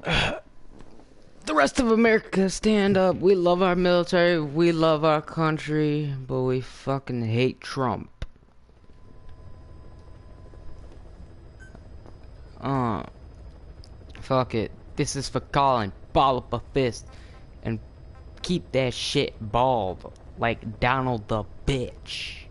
The rest of America, stand up. We love our military, we love our country, but we fucking hate Trump. Uh, Fuck it. This is for Colin. Ball up a fist and keep that shit bald like Donald the bitch.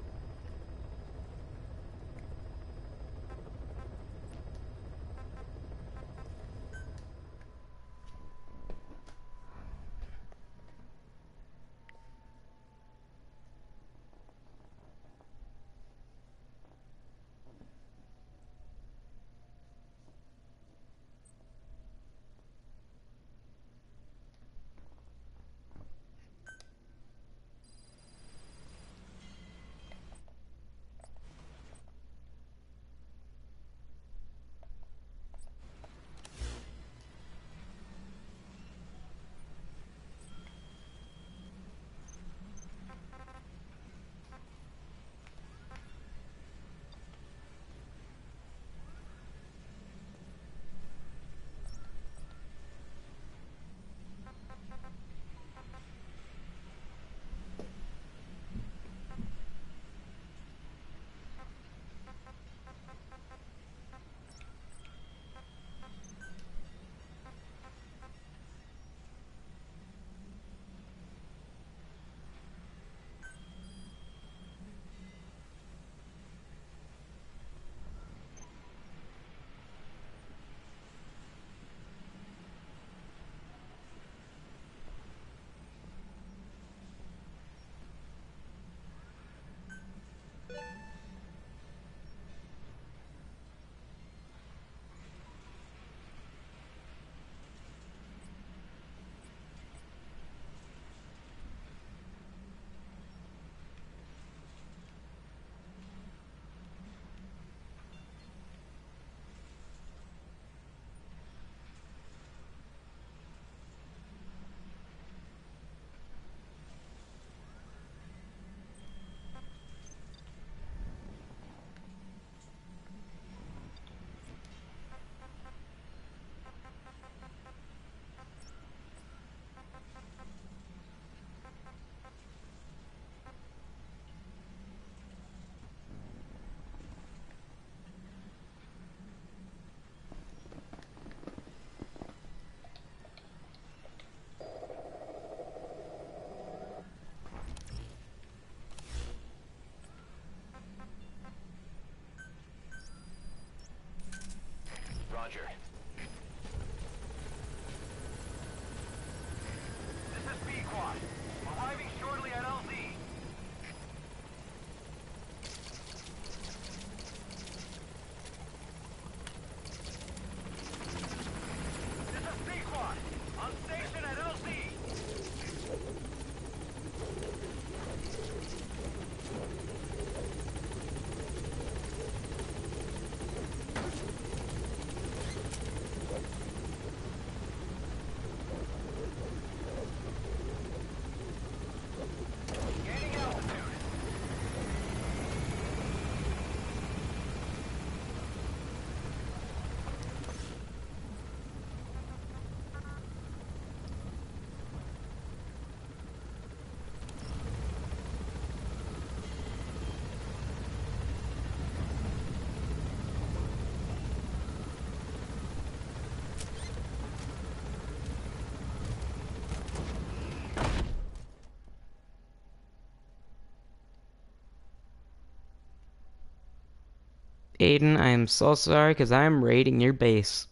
Roger. This is B-Quad. Arriving shortly at LZ. This is B-Quad. On station at LZ. Gaining altitude. Aiden, I am so sorry because I am raiding your base.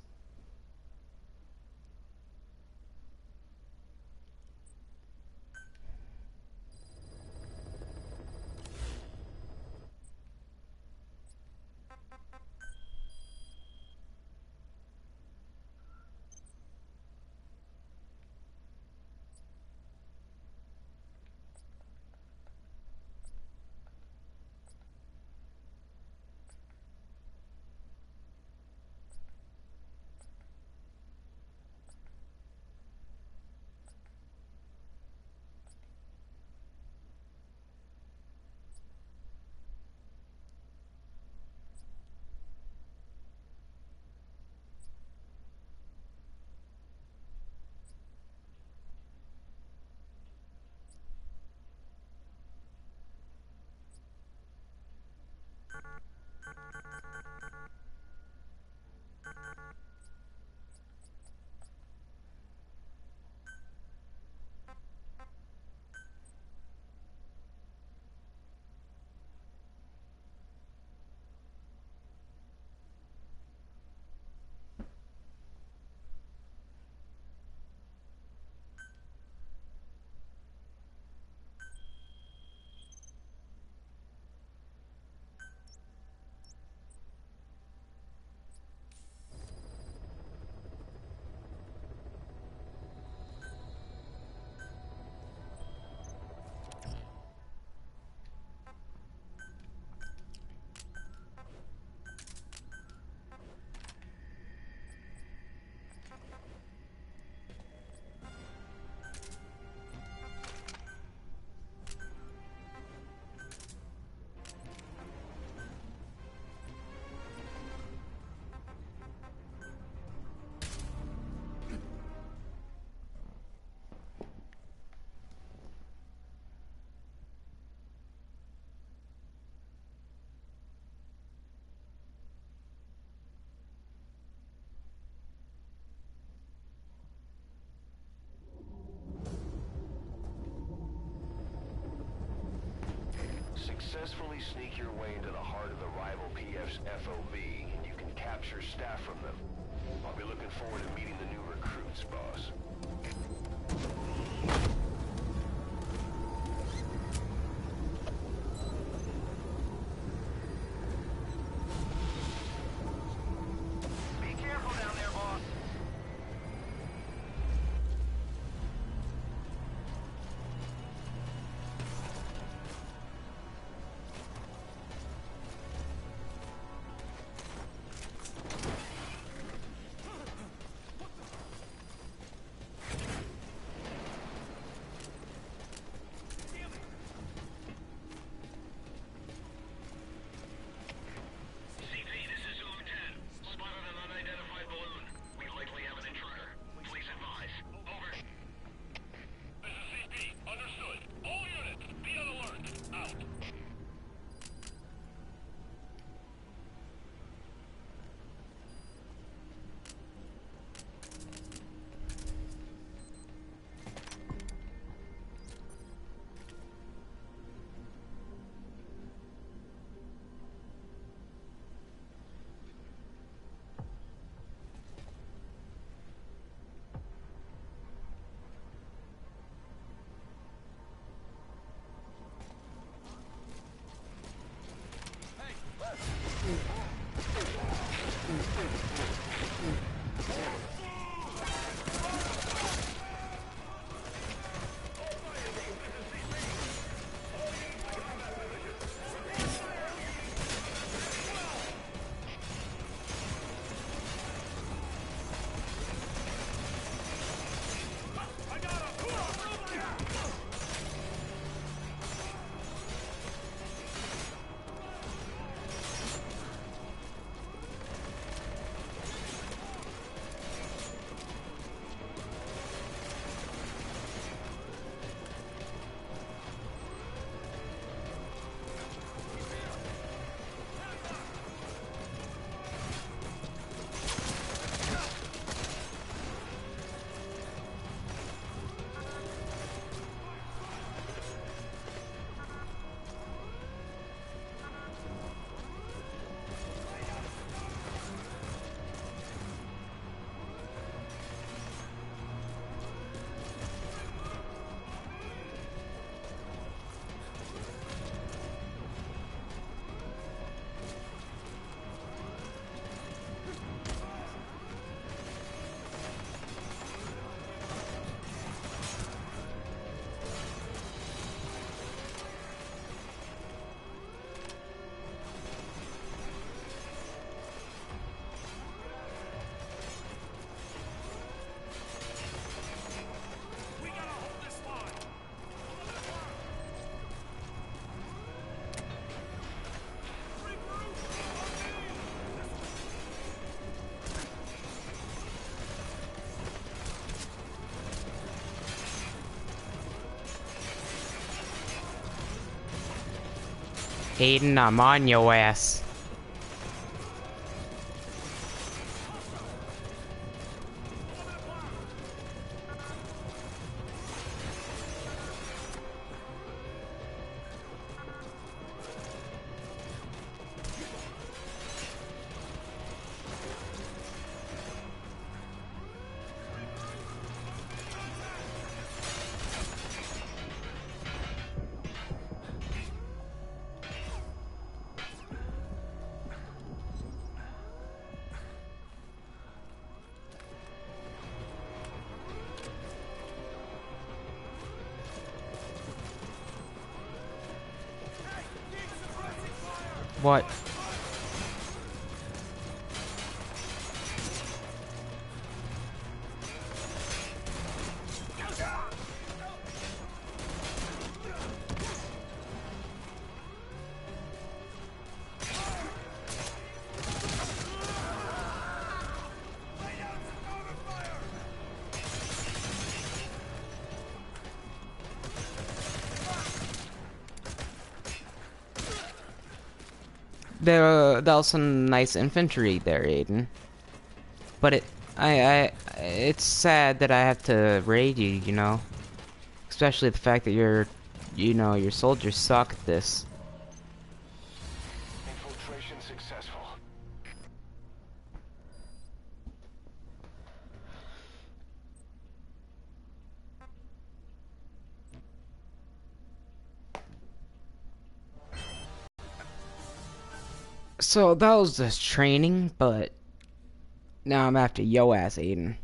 way into the heart of the rival PF's FOB, and you can capture staff from them. I'll be looking forward to meeting the new recruits, boss. Be careful down there, boss. CP, this is Zulu 10. Spotted an unidentified balloon. We likely have an intruder. Please advise. Over. This is CP. Understood. All units, be on alert. Out. Aidan, I'm on your ass. What? That was some nice infantry there, Aiden. But it's sad that I have to raid you, you know? Especially the fact that your soldiers suck at this. So that was just training, but now I'm after yo ass, Aiden.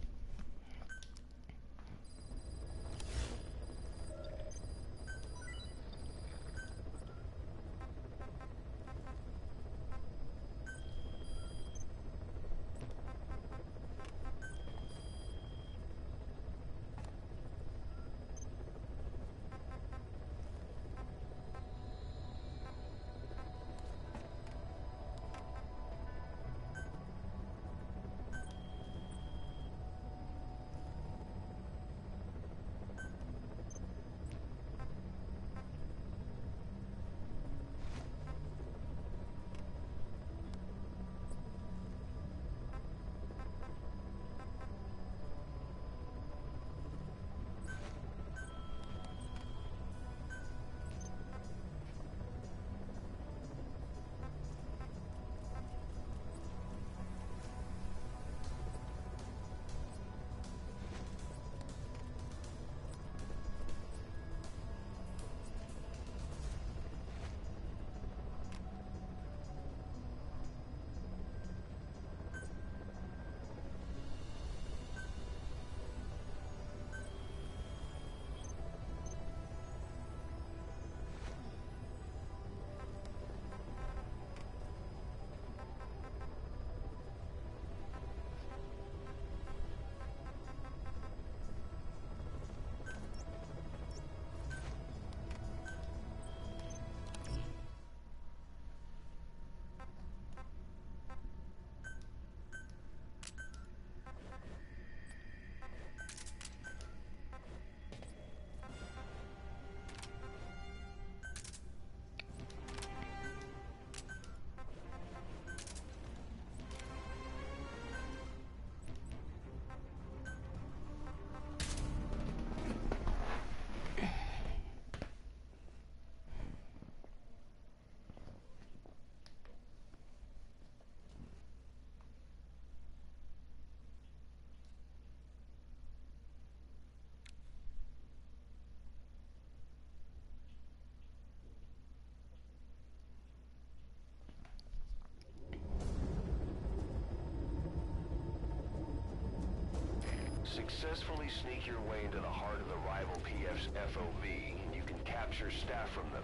Successfully sneak your way into the heart of the rival PF's FOV, and you can capture staff from them.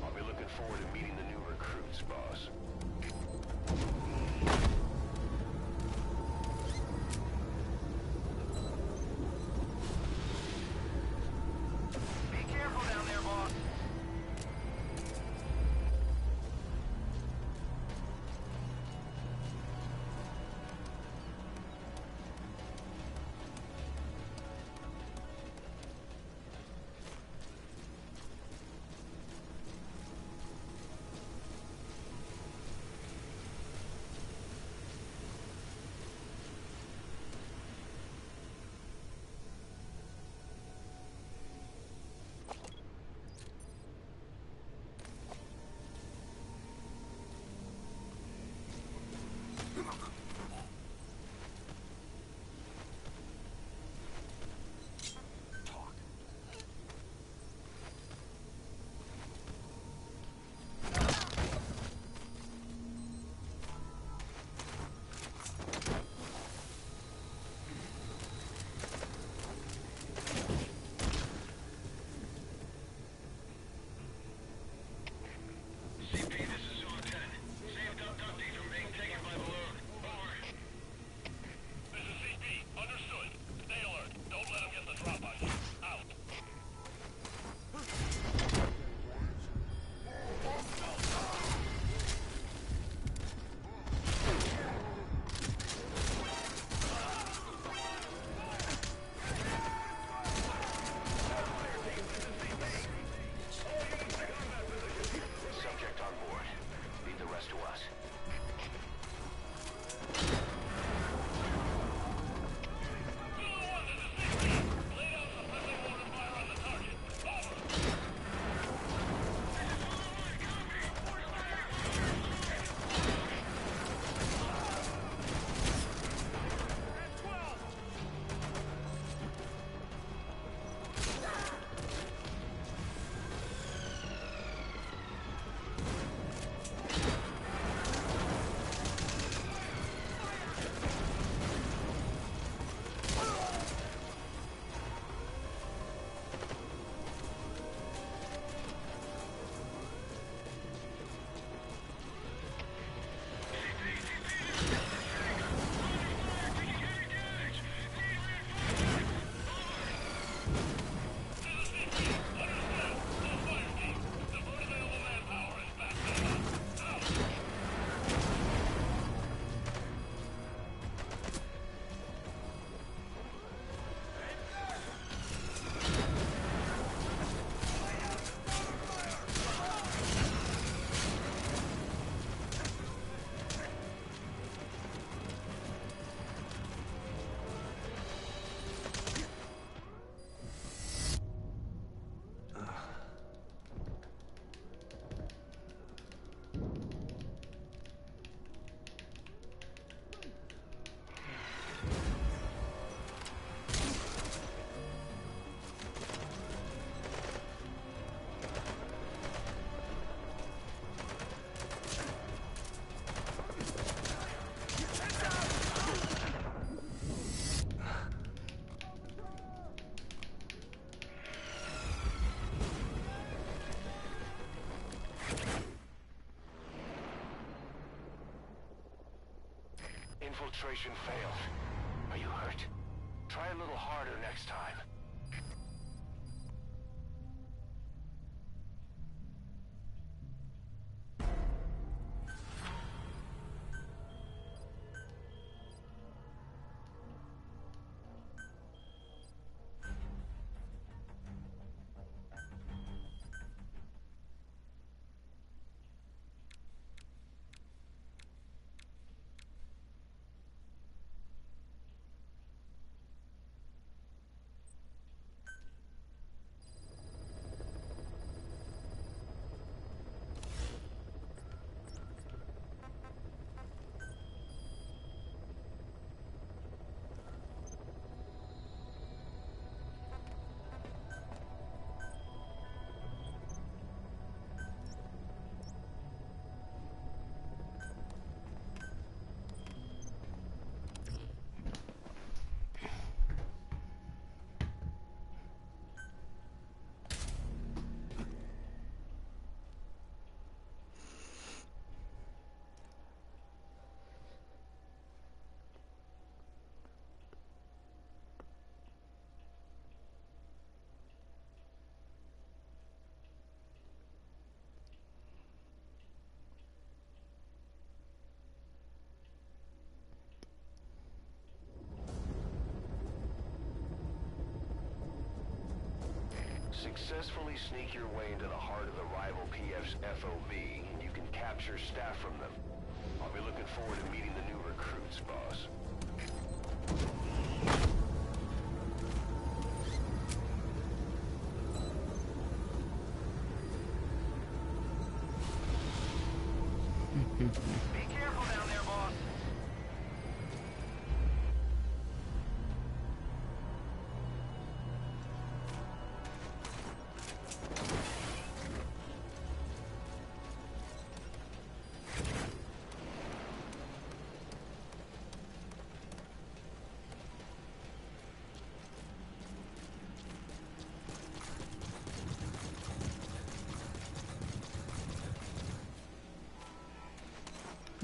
I'll be looking forward to meeting the new recruits, boss. Be careful down there, boss. Infiltration failed. Are you hurt? Try a little harder next time. Successfully sneak your way into the heart of the rival PF's FOB, and you can capture staff from them. I'll be looking forward to meeting the new recruits, boss. Be careful down there, boss.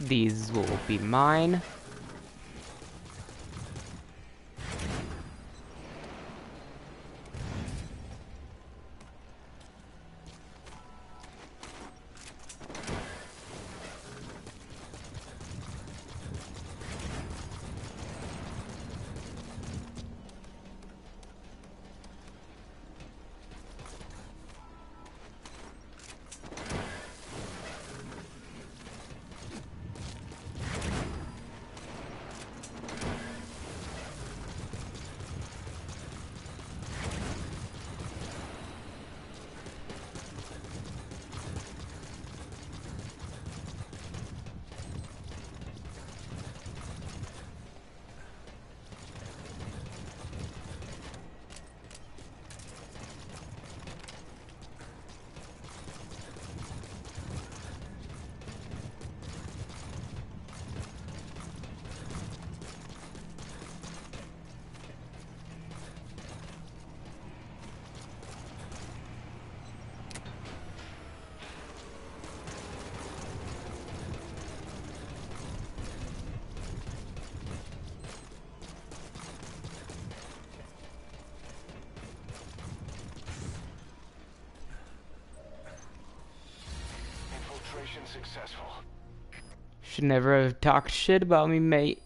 These will be mine. Infiltration successful. Should never have talked shit about me, mate.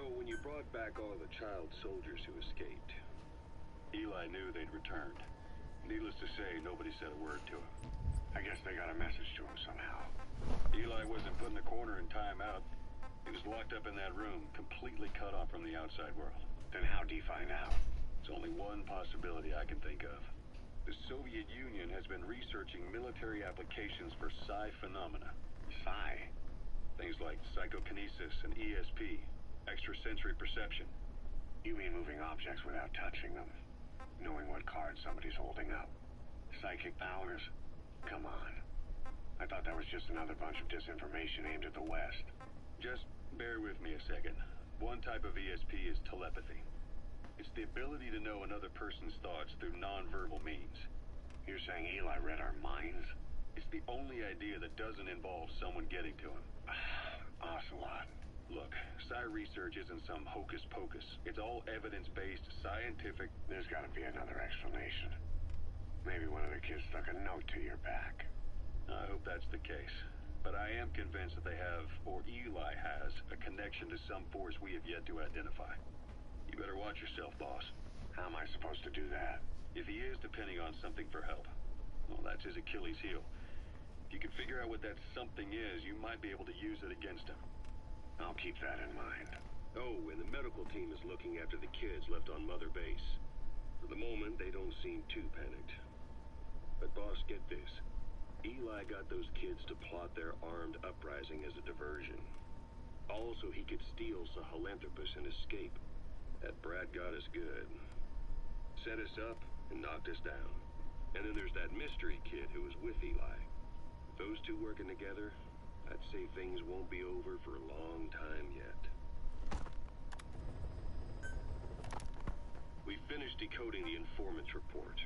So, when you brought back all of the child soldiers who escaped, Eli knew they'd returned. Needless to say, nobody said a word to him. I guess they got a message to him somehow. Eli wasn't put in the corner in timeout. He was locked up in that room, completely cut off from the outside world. Then how'd he find out? There's only one possibility I can think of. The Soviet Union has been researching military applications for psi phenomena. Psi? Things like psychokinesis and ESP, extrasensory perception. You mean moving objects without touching them? Knowing what card somebody's holding up? Psychic powers? Come on. I thought that was just another bunch of disinformation aimed at the West. Just bear with me a second. One type of ESP is telepathy. It's the ability to know another person's thoughts through nonverbal means. You're saying Eli read our minds? It's the only idea that doesn't involve someone getting to him. Ocelot. Look, psi research isn't some hocus pocus. It's all evidence-based, scientific... There's gotta be another explanation. Maybe one of the kids stuck a note to your back. I hope that's the case. But I am convinced that they have, or Eli has, a connection to some force we have yet to identify. You better watch yourself, boss. How am I supposed to do that? If he is depending on something for help, well, that's his Achilles heel. If you can figure out what that something is, you might be able to use it against him. I'll keep that in mind. Oh, and the medical team is looking after the kids left on Mother Base. For the moment, they don't seem too panicked. But boss, get this. Eli got those kids to plot their armed uprising as a diversion. Also, he could steal Sahelanthropus and escape. That brat got us good. Set us up and knocked us down. And then there's that mystery kid who was with Eli. With those two working together, I'd say things won't be over for a long time yet. We finished decoding the informant's report.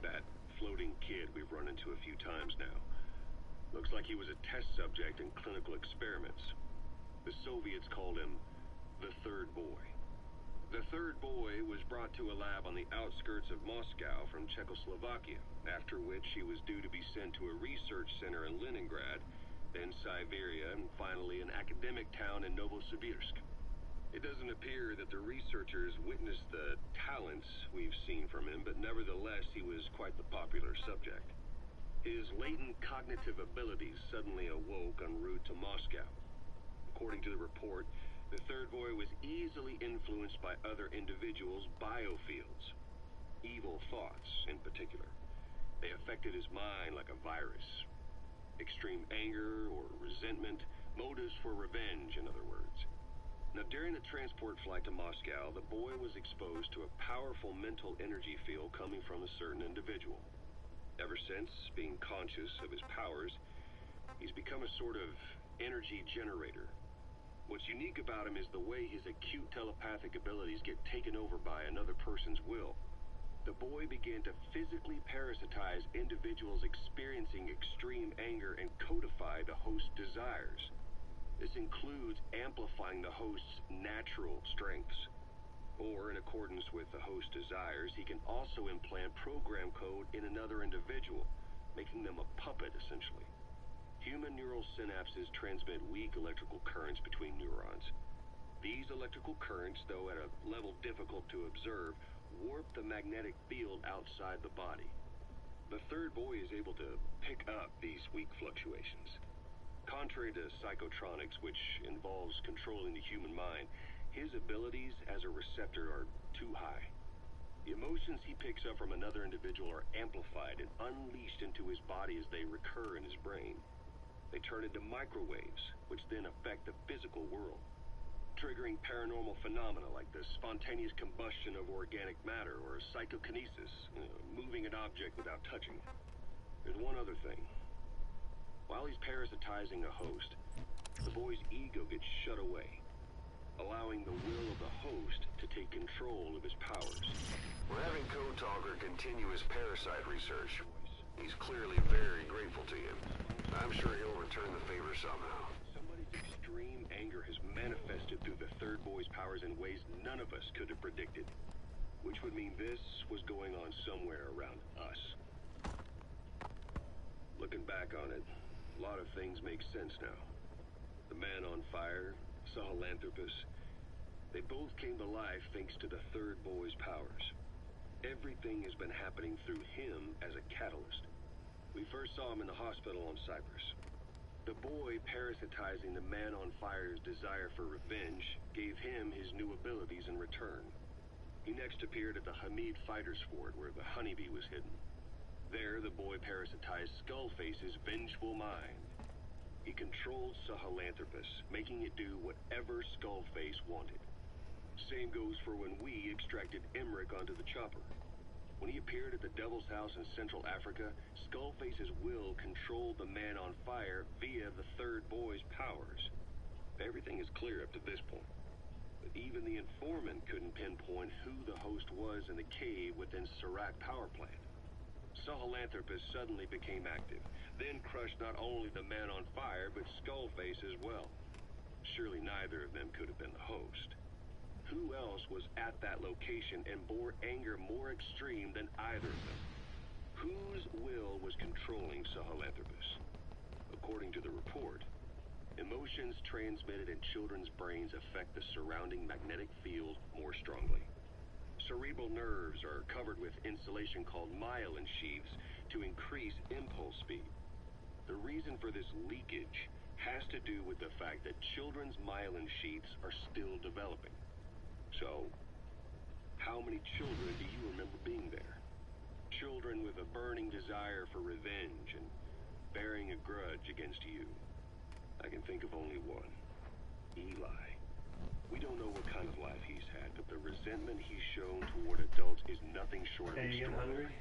That floating kid we've run into a few times now. Looks like he was a test subject in clinical experiments. The Soviets called him the Third Boy. The Third Boy was brought to a lab on the outskirts of Moscow from Czechoslovakia, after which he was due to be sent to a research center in Leningrad, then Siberia, and finally an academic town in Novosibirsk. It doesn't appear that the researchers witnessed the talents we've seen from him, but nevertheless he was quite the popular subject. His latent cognitive abilities suddenly awoke en route to Moscow. According to the report, the Third Boy was easily influenced by other individuals' biofields. Evil thoughts, in particular. They affected his mind like a virus. Extreme anger or resentment, motives for revenge, in other words. Now, during the transport flight to Moscow, the boy was exposed to a powerful mental energy field coming from a certain individual. Ever since, being conscious of his powers, he's become a sort of energy generator. What's unique about him is the way his acute telepathic abilities get taken over by another person's will. The boy began to physically parasitize individuals experiencing extreme anger and codify the host's desires. This includes amplifying the host's natural strengths. Or, in accordance with the host's desires, he can also implant program code in another individual, making them a puppet, essentially. Human neural synapses transmit weak electrical currents between neurons. These electrical currents, though at a level difficult to observe, warp the magnetic field outside the body. The Third Boy is able to pick up these weak fluctuations. Contrary to psychotronics, which involves controlling the human mind, his abilities as a receptor are too high. The emotions he picks up from another individual are amplified and unleashed into his body as they recur in his brain. They turn into microwaves, which then affect the physical world, triggering paranormal phenomena like the spontaneous combustion of organic matter or psychokinesis, moving an object without touching it. There's one other thing. While he's parasitizing a host, the boy's ego gets shut away, allowing the will of the host to take control of his powers. We're having Code Talker continue his parasite research. He's clearly very grateful to you. I'm sure he'll return the favor somehow. Somebody's extreme anger has manifested through the Third Boy's powers in ways none of us could have predicted. Which would mean this was going on somewhere around us. Looking back on it, a lot of things make sense now. The man on fire, Sahelanthropus, They both came to life thanks to the third boy's powers. Everything has been happening through him as a catalyst. We first saw him in the hospital on Cyprus. The boy parasitizing the man on fire's desire for revenge gave him his new abilities in return. He next appeared at the Hamid Fighters Fort where the honeybee was hidden. There, the boy parasitized Skullface's vengeful mind. He controlled Sahelanthropus, making it do whatever Skullface wanted. Same goes for when we extracted Emmerich onto the chopper. When he appeared at the Devil's House in Central Africa, Skullface's will controlled the man on fire via the third boy's powers. Everything is clear up to this point. But even the informant couldn't pinpoint who the host was in the cave within Serac power plant. Sahelanthropus suddenly became active, then crushed not only the man on fire, but Skullface as well. Surely neither of them could have been the host. Who else was at that location and bore anger more extreme than either of them? Whose will was controlling Sahelanthropus? According to the report, emotions transmitted in children's brains affect the surrounding magnetic field more strongly. Cerebral nerves are covered with insulation called myelin sheaths to increase impulse speed. The reason for this leakage has to do with the fact that children's myelin sheaths are still developing. So, how many children do you remember being there? Children with a burning desire for revenge and bearing a grudge against you. I can think of only one. Eli. We don't know what kind of life he's had, but the resentment he's shown toward adults is nothing short of Hey, you getting extraordinary. hungry?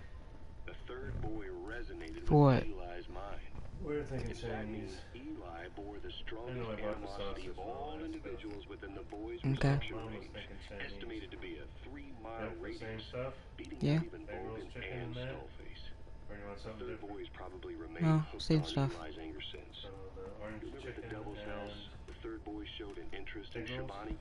The third boy resonated For with what? Eli's mind. We're thinking And that means Chinese. Eli bore the I strongest know I bought the animosity sausage of and all all that individuals within the boy's Okay. restriction Mom was range, thinking Chinese. estimated to be a 3-mile Yep, the radius, same stuff. beating Yeah. out even Egg rolls, Bogan chicken and in that? Skullface. Or you want The something third different? boy's probably remained No, hooked same on stuff. Eli's anger since. So the orange Remember at chicken the Devil's House, and the third boy showed an interest in egg rolls? Shabani?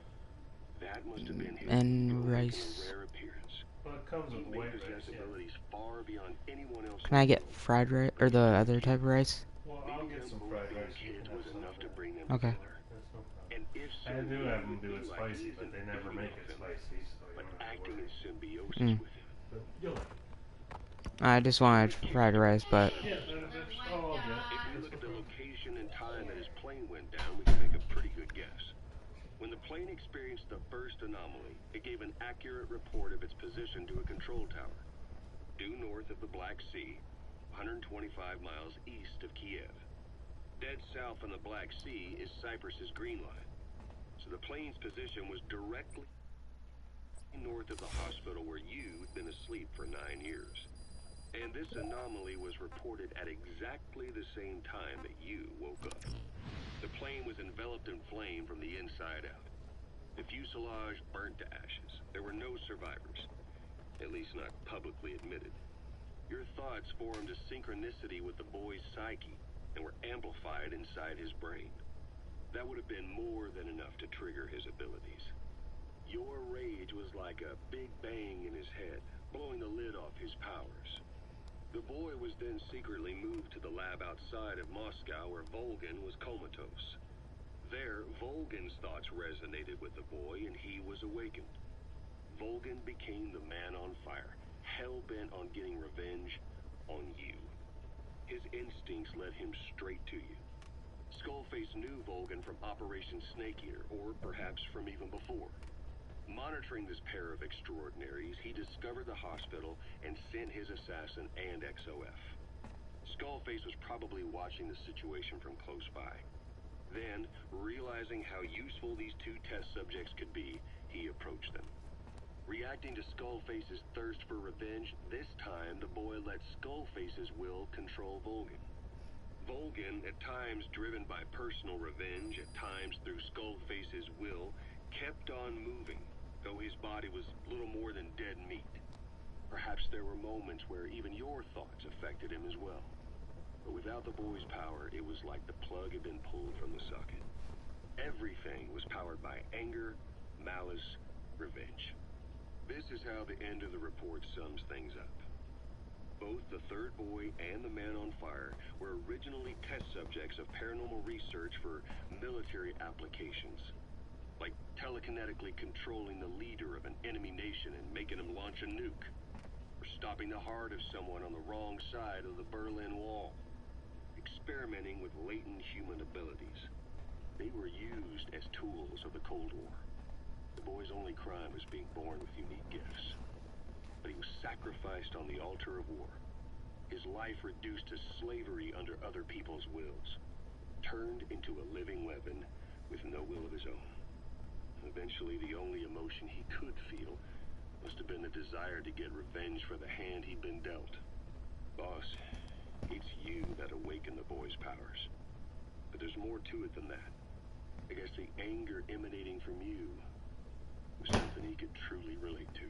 That must have been his And ego making rice. a rare appearance. Well, it comes He with may white possess rice, yeah. abilities far beyond anyone else Can in I the get world. fried rice or the other type of rice? Well, I'll Maybe get them some both fried being rice. You kids can have was some enough of to that. bring them Okay. together. That's no problem. And if so, I do have them do it Eli spicy, but isn't they never beating make with it him, spicy, so you but don't have to acting in worry. symbiosis Mm. with him. But you'll like it. I just wanted fried rice, but Yeah, that's all I'll get. If we That's look no at the problem. location and time that his plane went down, we can make a pretty good guess. When the plane experienced the first anomaly, it gave an accurate report of its position to a control tower, due north of the Black Sea, 125 miles east of Kiev. Dead south on the Black Sea is Cyprus's Green Line, so the plane's position was directly north of the hospital where you'd been asleep for 9 years. And this anomaly was reported at exactly the same time that you woke up. The plane was enveloped in flame from the inside out. The fuselage burnt to ashes. There were no survivors, at least not publicly admitted. Your thoughts formed a synchronicity with the boy's psyche and were amplified inside his brain. That would have been more than enough to trigger his abilities. Your rage was like a big bang in his head, blowing the lid off his powers. The boy was then secretly moved to the lab outside of Moscow where Volgin was comatose. There, Volgin's thoughts resonated with the boy and he was awakened. Volgin became the man on fire, hell-bent on getting revenge on you. His instincts led him straight to you. Skullface knew Volgin from Operation Snake Eater, or perhaps from even before. Monitoring this pair of extraordinaries, he discovered the hospital and sent his assassin and XOF. Skullface was probably watching the situation from close by. Then, realizing how useful these two test subjects could be, he approached them. Reacting to Skullface's thirst for revenge, this time the boy let Skullface's will control Volgin. Volgin, at times driven by personal revenge, at times through Skullface's will, kept on moving, though his body was little more than dead meat. Perhaps there were moments where even your thoughts affected him as well. But without the boy's power, it was like the plug had been pulled from the socket. Everything was powered by anger, malice, revenge. This is how the end of the report sums things up. Both the third boy and the man on fire were originally test subjects of paranormal research for military applications. Like telekinetically controlling the leader of an enemy nation and making him launch a nuke. Or stopping the heart of someone on the wrong side of the Berlin Wall. Experimenting with latent human abilities. They were used as tools of the Cold War. The boy's only crime was being born with unique gifts. But he was sacrificed on the altar of war. His life reduced to slavery under other people's wills. Turned into a living weapon with no will of his own. Eventually, the only emotion he could feel must have been the desire to get revenge for the hand he'd been dealt. Boss, it's you that awakened the boy's powers. But there's more to it than that. I guess the anger emanating from you was something he could truly relate to.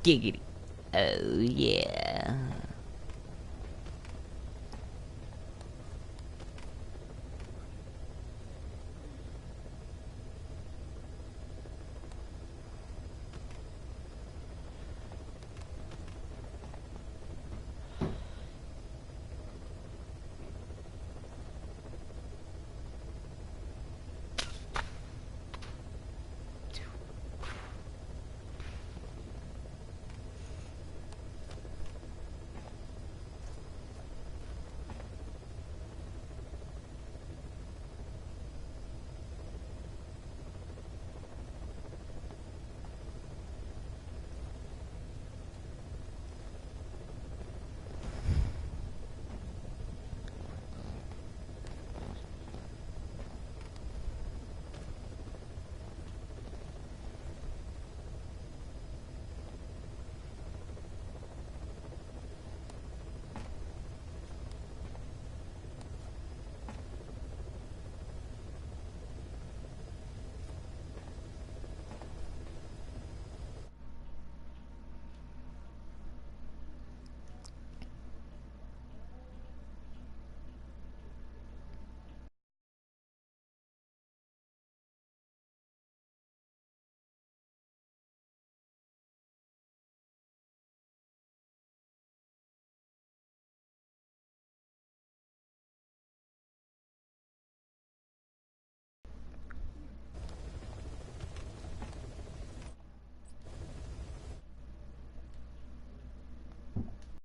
Giggity. Oh yeah.